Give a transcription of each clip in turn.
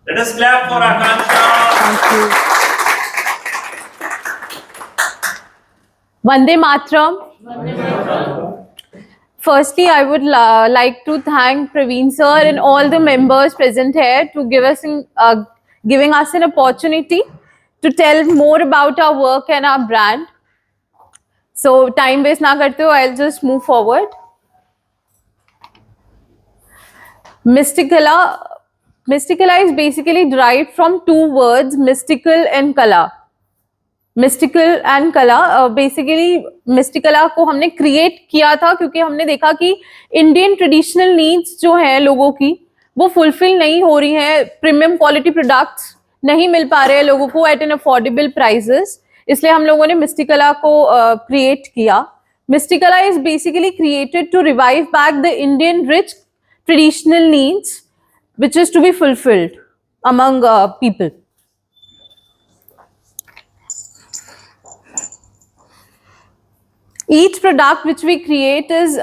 Let us clap for Akanksha. Thank you. Vande Mataram. Firstly, I would like to thank Praveen sir and all the members present here to giving us an opportunity to tell more about our work and our brand. So time waste na karte hue, I'll just move forward. Mysticala is basically derived from two words, mystical and kala. Mystical and कला basically मिस्टिकला को हमने create किया था क्योंकि हमने देखा कि Indian traditional needs जो हैं लोगों की वो फुलफिल नहीं हो रही हैं, प्रीमियम क्वालिटी प्रोडक्ट्स नहीं मिल पा रहे हैं लोगों को एट एन अफोर्डेबल प्राइसेस, इसलिए हम लोगों ने मिस्टिकला को क्रिएट किया. Mystikala is basically created to revive back the Indian rich traditional needs which is to be fulfilled among people. Each product which we create is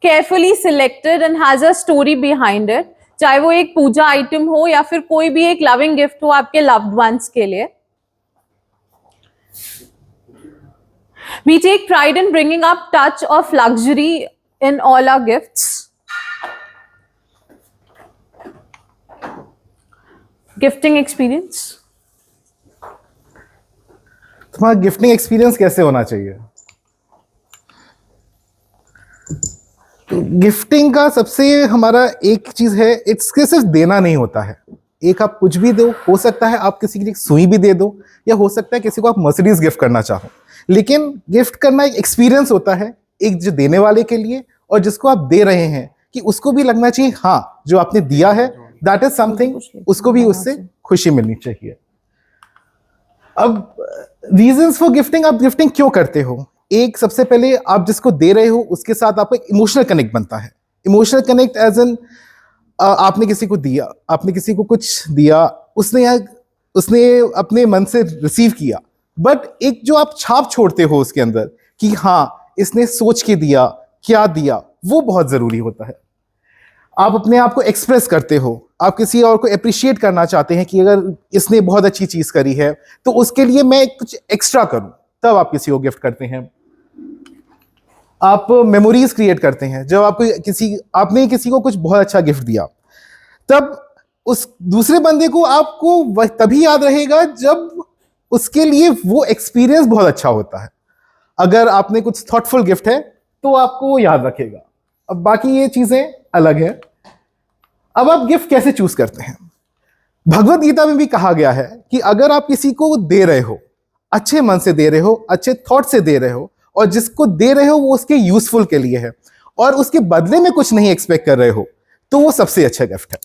carefully selected and has a story behind it. चाहे वो एक पूजा item हो या फिर कोई भी एक loving gift हो आपके लव्ड वंस के लिए. We take pride in bringing up touch of luxury in all our gifts. Gifting experience. तुम्हारा गिफ्टिंग एक्सपीरियंस कैसे होना चाहिए? गिफ्टिंग का सबसे हमारा एक चीज है, इसके सिर्फ देना नहीं होता है. एक आप कुछ भी दो, हो सकता है आप किसी के लिए सुई भी दे दो, या हो सकता है किसी को आप मर्सिडीज गिफ्ट करना चाहो. लेकिन गिफ्ट करना एक एक्सपीरियंस होता है, एक जो देने वाले के लिए और जिसको आप दे रहे हैं, कि उसको भी लगना चाहिए हाँ जो आपने दिया है दैट इज समथिंग, उसको भी उससे खुशी मिलनी चाहिए. अब रीजंस फॉर गिफ्टिंग, आप गिफ्टिंग क्यों करते हो? एक सबसे पहले आप जिसको दे रहे हो उसके साथ आपका एक इमोशनल कनेक्ट बनता है. इमोशनल कनेक्ट एज एन आपने किसी को दिया, आपने किसी को कुछ दिया, उसने अपने मन से रिसीव किया, बट एक जो आप छाप छोड़ते हो उसके अंदर कि हाँ इसने सोच के दिया, क्या दिया, वो बहुत जरूरी होता है. आप अपने आप को एक्सप्रेस करते हो, आप किसी और को अप्रिशिएट करना चाहते हैं कि अगर इसने बहुत अच्छी चीज करी है तो उसके लिए मैं कुछ एक्स्ट्रा करूं, तब आप किसी को गिफ्ट करते हैं. आप मेमोरीज क्रिएट करते हैं. जब आपने किसी को कुछ बहुत अच्छा गिफ्ट दिया, तब उस दूसरे बंदे को आपको वह तभी याद रहेगा जब उसके लिए वो एक्सपीरियंस बहुत अच्छा होता है. अगर आपने कुछ थॉटफुल गिफ्ट है तो आपको वो याद रखेगा. अब बाकी ये चीजें अलग है. अब आप गिफ्ट कैसे चूज करते हैं? भगवत गीता में भी कहा गया है कि अगर आप किसी को दे रहे हो, अच्छे मन से दे रहे हो, अच्छे थॉट से दे रहे हो, और जिसको दे रहे हो वो उसके यूजफुल के लिए है और उसके बदले में कुछ नहीं एक्सपेक्ट कर रहे हो, तो वो सबसे अच्छा गिफ्ट है.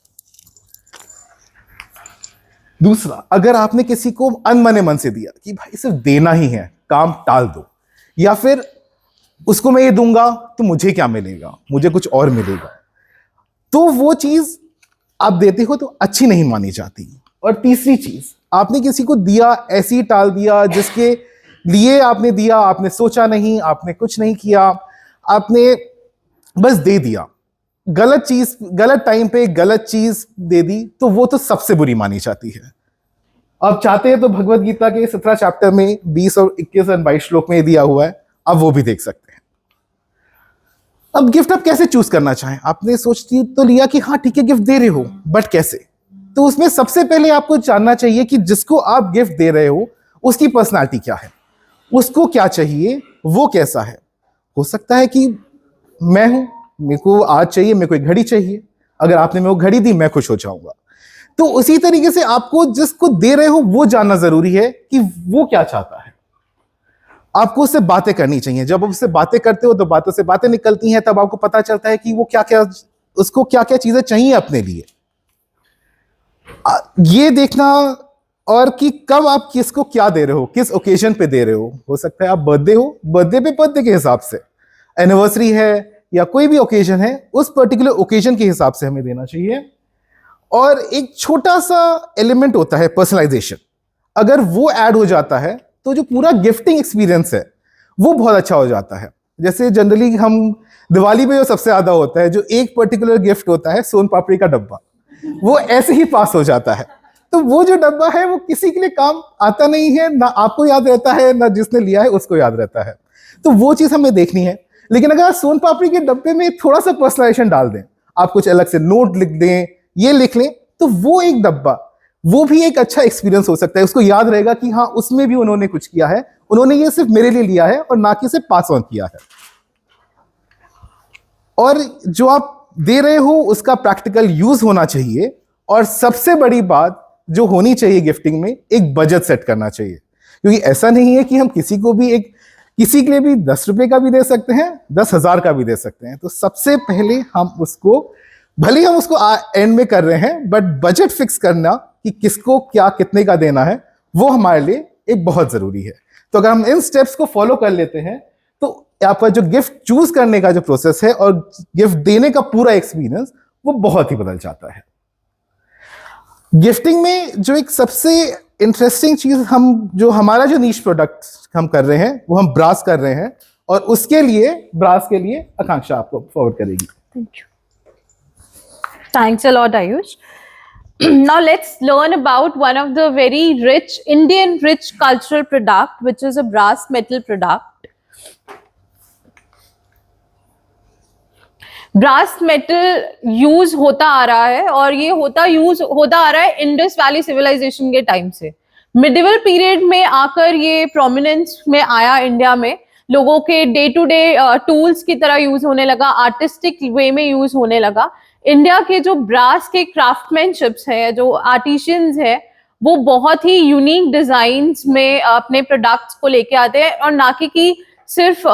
दूसरा, अगर आपने किसी को अनमने मन से दिया कि भाई सिर्फ देना ही है, काम टाल दो, या फिर उसको मैं ये दूंगा तो मुझे क्या मिलेगा, मुझे कुछ और मिलेगा, तो वो चीज आप देते हो तो अच्छी नहीं मानी जाती. और तीसरी चीज, आपने किसी को दिया, ऐसे ही टाल दिया, जिसके लिए आपने दिया, आपने सोचा नहीं, आपने कुछ नहीं किया, आपने बस दे दिया, गलत चीज गलत टाइम पे गलत चीज दे दी, तो वो तो सबसे बुरी मानी जाती है. आप चाहते हैं तो भगवत गीता के 17 चैप्टर में 20 और 21 और 22 श्लोक में दिया हुआ है, आप वो भी देख सकते हैं. अब गिफ्ट आप कैसे चूज करना चाहें? आपने सोच तो लिया कि हाँ ठीक है गिफ्ट दे रहे हो, बट कैसे? तो उसमें सबसे पहले आपको जानना चाहिए कि जिसको आप गिफ्ट दे रहे हो उसकी पर्सनालिटी क्या है, उसको क्या चाहिए, वो कैसा है. हो सकता है कि मैं हूं, मेरे को आज चाहिए, मेरे को एक घड़ी चाहिए, अगर आपने मेरे को घड़ी दी मैं खुश हो जाऊंगा. तो उसी तरीके से आपको जिसको दे रहे हो वो जानना जरूरी है कि वो क्या चाहता है. आपको उससे बातें करनी चाहिए. जब आप उससे बातें करते हो तो बातों से बातें निकलती हैं, तब आपको पता चलता है कि वो उसको क्या क्या चीजें चाहिए अपने लिए. ये देखना, और कि कब आप किसको क्या दे रहे हो, किस ओकेजन पे दे रहे हो सकता है आप बर्थडे हो, बर्थडे पे बर्थडे के हिसाब से, एनिवर्सरी है या कोई भी ओकेजन है, उस पर्टिकुलर ओकेजन के हिसाब से हमें देना चाहिए. और एक छोटा सा एलिमेंट होता है पर्सनलाइजेशन, अगर वो ऐड हो जाता है तो जो पूरा गिफ्टिंग एक्सपीरियंस है वो बहुत अच्छा हो जाता है. जैसे जनरली हम दिवाली पे जो सबसे ज्यादा होता है, जो एक पर्टिकुलर गिफ्ट होता है सोन पापड़ी का डब्बा, वो ऐसे ही पास हो जाता है। तो वो जो डब्बा है वो किसी के लिए काम आता नहीं है, ना आपको याद रहता है ना जिसने लिया है उसको याद रहता है। तो वो चीज हमें देखनी है। लेकिन अगर आप सोन पापड़ी के डब्बे में थोड़ा सा पर्सनलाइजेशन डाल दें, आप कुछ अलग से नोट लिख दें, ये लिख लें, तो वो एक डब्बा, वो भी एक अच्छा एक्सपीरियंस हो सकता है। उसको याद रहेगा कि हाँ उसमें भी उन्होंने कुछ किया है, उन्होंने ये सिर्फ मेरे लिए लिया है और ना कि सिर्फ पास ऑन किया है। और जो आप दे रहे हो उसका प्रैक्टिकल यूज होना चाहिए। और सबसे बड़ी बात जो होनी चाहिए गिफ्टिंग में, एक बजट सेट करना चाहिए। क्योंकि ऐसा नहीं है कि हम किसी को भी किसी के लिए भी 10 रुपए का भी दे सकते हैं, 10,000 का भी दे सकते हैं। तो सबसे पहले हम उसको, भले हम उसको एंड में कर रहे हैं, बट बजट फिक्स करना कि किसको क्या कितने का देना है, वो हमारे लिए एक बहुत जरूरी है। तो अगर हम इन स्टेप्स को फॉलो कर लेते हैं तो आपका जो गिफ्ट चूज करने का जो प्रोसेस है और गिफ्ट देने का पूरा एक्सपीरियंस वो बहुत ही बदल जाता है। गिफ्टिंग में जो एक सबसे इंटरेस्टिंग चीज हमारा जो नीश प्रोडक्ट हम कर रहे हैं वो हम ब्रास कर रहे हैं, और उसके लिए ब्रास के लिए आकांक्षा आपको फॉरवर्ड करेगी। Thank you. Thanks a lot, Ayush. Now let's learn about one of the very Indian rich cultural product, which is a brass metal product. Brass metal use होता आ रहा है, और ये यूज होता आ रहा है इंडस वैली सिविलाइजेशन के टाइम से। मिडिवल पीरियड में आकर ये प्रोमिनेंस में आया इंडिया में, लोगों के डे टू डे टूल्स की तरह यूज होने लगा, आर्टिस्टिक वे में यूज होने लगा। इंडिया के जो ब्रास के क्राफ्टमैनशिप्स है, जो आर्टिशियंस है, वो बहुत ही यूनिक डिजाइन्स में अपने प्रोडक्ट्स को लेके आते हैं, और ना कि सिर्फ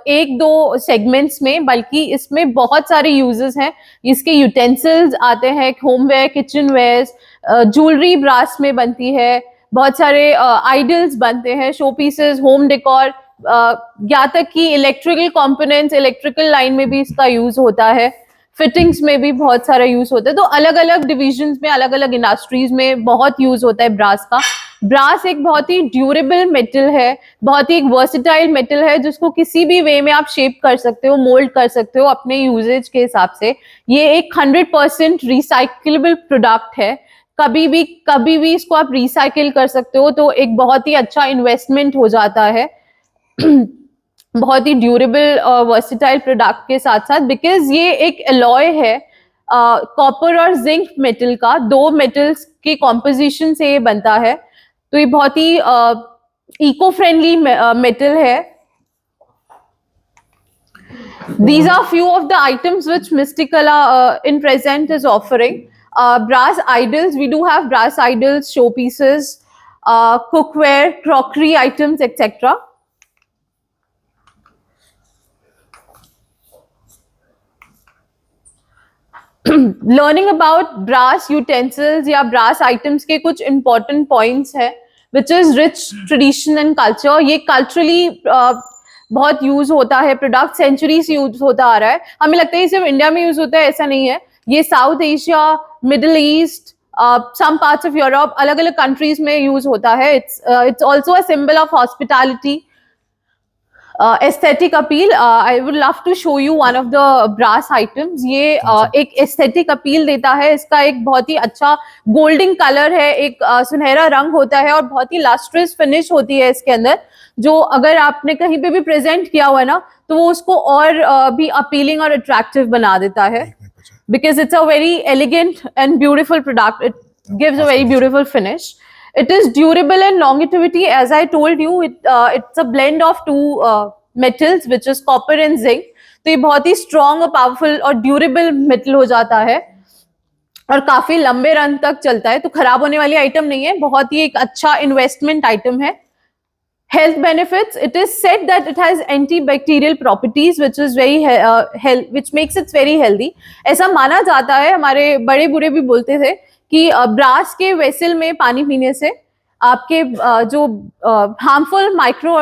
एक दो सेगमेंट्स में, बल्कि इसमें बहुत सारे यूजेस हैं। इसके यूटेंसिल्स आते हैं, homeware, kitchen wares, jewellery brass में बनती है, बहुत सारे आइडल्स बनते हैं, शो पीसेस, होम डेकोर, यहाँ तक कि इलेक्ट्रिकल कंपोनेंट्स, इलेक्ट्रिकल लाइन में भी इसका यूज होता है, फिटिंग्स में भी बहुत सारा यूज होता है। तो अलग अलग डिविजन्स में, अलग अलग इंडस्ट्रीज में बहुत यूज होता है ब्रास का। ब्रास एक बहुत ही ड्यूरेबल मेटल है, बहुत ही एक वर्सेटाइल मेटल है, जिसको किसी भी वे में आप शेप कर सकते हो, मोल्ड कर सकते हो अपने यूजेज के हिसाब से। ये एक 100% रिसाइकलेबल प्रोडक्ट है, कभी भी इसको आप रिसाइकिल कर सकते हो, तो एक बहुत ही अच्छा इन्वेस्टमेंट हो जाता है बहुत ही ड्यूरेबल और वर्सेटाइल प्रोडक्ट के साथ साथ, बिकॉज ये एक एलॉय है कॉपर और जिंक मेटल का, दो मेटल्स के कॉम्पोजिशन से ये बनता है। तो ये बहुत ही इको फ्रेंडली मेटल है। These are few of the items which Mysticala in present is offering. Brass idols, we do have brass idols, showpieces, cookware, crockery items, etc. Learning about brass utensils या brass items के कुछ important points है, which is rich tradition and culture. ये culturally बहुत use होता है, product century से use होता आ रहा है। हमें लगता है सिर्फ इंडिया में यूज होता है, ऐसा नहीं है। ये south Asia, middle east, some parts of Europe, अलग अलग कंट्रीज में यूज होता है। It's also a symbol of hospitality, aesthetic appeal. I would love to show you one of the brass items. ये एक एस्थेटिक अपील देता है। इसका एक बहुत ही अच्छा गोल्डन कलर है, एक सुनहरा रंग होता है, और बहुत ही लस्ट्रस फिनिश होती है इसके अंदर, जो अगर आपने कहीं पे भी प्रेजेंट किया हुआ है ना, तो वो उसको और भी अपीलिंग और अट्रैक्टिव बना देता है, because it's a very elegant and beautiful product. It gives a very beautiful finish. It is durable and longevity. As I told you, it's a blend of two metals, which is copper and zinc. तो ये बहुत ही strong और powerful और durable metal हो जाता है, और काफी लंबे रन तक चलता है। तो खराब होने वाली आइटम नहीं है, बहुत ही एक अच्छा इन्वेस्टमेंट आइटम है. Health benefits. It is said that it has antibacterial properties, which is which makes it very healthy. ऐसा माना जाता है, हमारे बड़े बूढ़े भी बोलते थे कि ब्रास के वेसल में पानी पीने से आपके जो हार्मफुल माइक्रो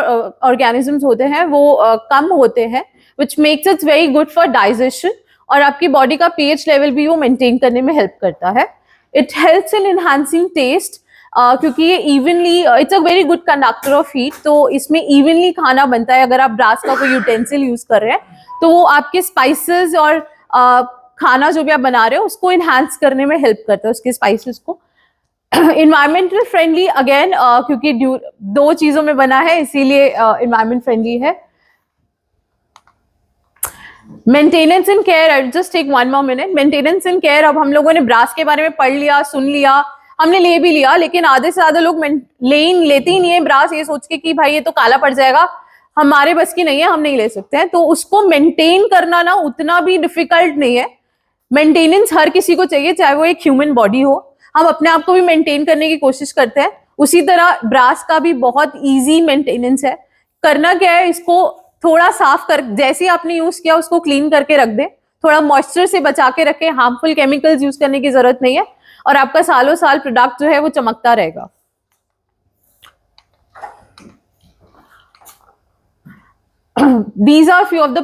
ऑर्गेनिजम्स होते हैं वो कम होते हैं, which makes it very good for digestion, और आपकी बॉडी का pH लेवल भी वो मेंटेन करने में हेल्प करता है. It helps in enhancing taste, क्योंकि ये evenly, it's a very good conductor of heat, तो इसमें इवनली खाना बनता है. अगर आप ब्रास का कोई यूटेंसिल यूज कर रहे हैं तो वो आपके स्पाइसेस और खाना जो भी आप बना रहे हो उसको इनहांस करने में हेल्प करता है, उसके स्पाइसेस को। इन्वायरमेंटल फ्रेंडली अगेन, क्योंकि दो चीजों में बना है इसीलिए इन्वायरमेंट फ्रेंडली है। Maintenance and care, I just take one more minute. Maintenance and care, अब हम लोगों ने ब्रास के बारे में पढ़ लिया, सुन लिया, हमने ले भी लिया, लेकिन आधे से ज्यादा लोग लेते ही नहीं है ब्रास, ये सोच के कि भाई ये तो काला पड़ जाएगा, हमारे बस की नहीं है, हम नहीं ले सकते हैं। तो उसको मेंटेन करना ना उतना भी डिफिकल्ट नहीं है। मेंटेनेंस हर किसी को चाहिए, चाहे वो एक ह्यूमन बॉडी हो, हम अपने आप को भी मेंटेन करने की कोशिश करते हैं। उसी तरह ब्रास का भी बहुत इजी मेंटेनेंस है। करना क्या है, इसको थोड़ा साफ कर, जैसे आपने यूज किया उसको क्लीन करके रख दे, थोड़ा मॉइस्चर से बचा के रखें, हार्मफुल केमिकल्स यूज करने की जरूरत नहीं है, और आपका सालों साल प्रोडक्ट जो है वो चमकता रहेगा। These are few of the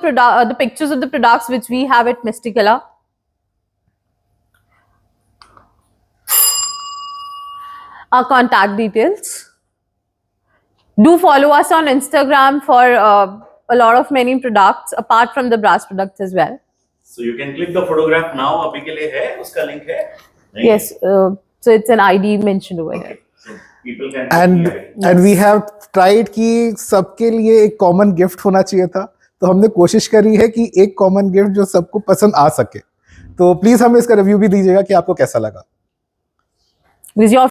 pictures of the products which we have at Mysticala. Our contact details. Do follow us on Instagram for a lot of many products apart from the brass products as well. So you can click the photograph now. अभी के लिए है, उसका link है? नहीं? Yes, so it's an ID mentioned over here. So people can and we have tried कि सबके लिए एक कॉमन गिफ्ट होना चाहिए था, तो हमने कोशिश करी है कि एक कॉमन गिफ्ट जो सबको पसंद आ सके। तो प्लीज हमें इसका रिव्यू भी दीजिएगा कि आपको कैसा लगा। With your